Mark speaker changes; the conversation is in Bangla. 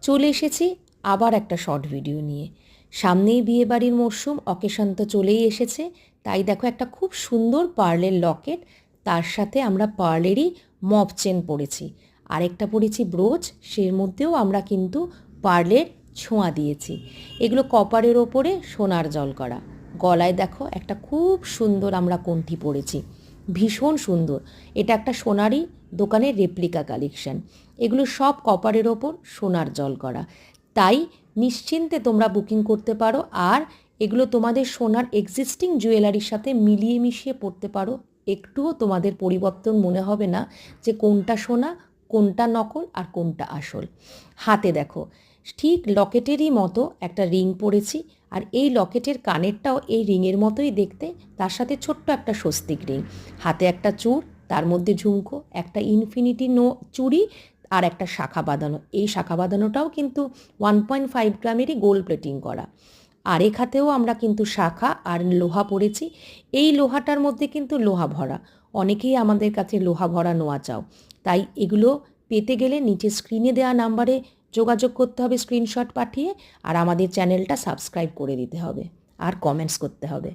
Speaker 1: চলে এসেছি আবার একটা শর্ট ভিডিও নিয়ে। সামনেই বিয়েবাড়ির মরশুম, অকেশন তো চলেই এসেছে। তাই দেখো একটা খুব সুন্দর পার্লের লকেট, তার সাথে আমরা পার্লেরই মপ চেন পরেছি, আরেকটা পরেছি ব্রোচ, সের মধ্যেও আমরা কিন্তু পার্লের ছোঁয়া দিয়েছি। এগুলো কপারের ওপরে সোনার জল করা। গলায় দেখো একটা খুব সুন্দর আমরা কণ্ঠি পরেছি, ভীষণ সুন্দর। এটা একটা সোনারই দোকানের রেপ্লিকা কালেকশন। এগুলো সব কপারের ওপর সোনার জল করা, তাই নিশ্চিন্তে তোমরা বুকিং করতে পারো। আর এগুলো তোমাদের সোনার এক্সিস্টিং জুয়েলারির সাথে মিলিয়ে মিশিয়ে পড়তে পারো। একটুও তোমাদের পরিবর্তন মনে হবে না যে কোনটা সোনা, কোনটা নকল আর কোনটা আসল। হাতে দেখো ঠিক লকেটেরই মতো একটা রিং পরেছি, আর এই লকেটের কানেরটাও এই রিংয়ের মতোই দেখতে, তার সাথে ছোট্ট একটা স্বস্তিক রিং। হাতে একটা চূড়, তার মধ্যে ঝুমকো, একটা ইনফিনিটি চুড়ি, আর একটা শাখা বাঁধানো। এই শাখা বাঁধানোটাও কিন্তু 1.5 গ্রামেরই গোল্ড প্লেটিং করা। আরেক হাতেও আমরা কিন্তু শাখা আর লোহা পরেছি। এই লোহাটার মধ্যে কিন্তু লোহা ভরা, অনেকেই আমাদের কাছে লোহা ভরা নোয়া চাও। তাই এগুলো পেতে গেলে নিচে স্ক্রিনে দেওয়া নাম্বারে যোগাযোগ করতে হবে স্ক্রিনশট পাঠিয়ে, আর আমাদের চ্যানেলটা সাবস্ক্রাইব করে দিতে হবে আর কমেন্টস করতে হবে।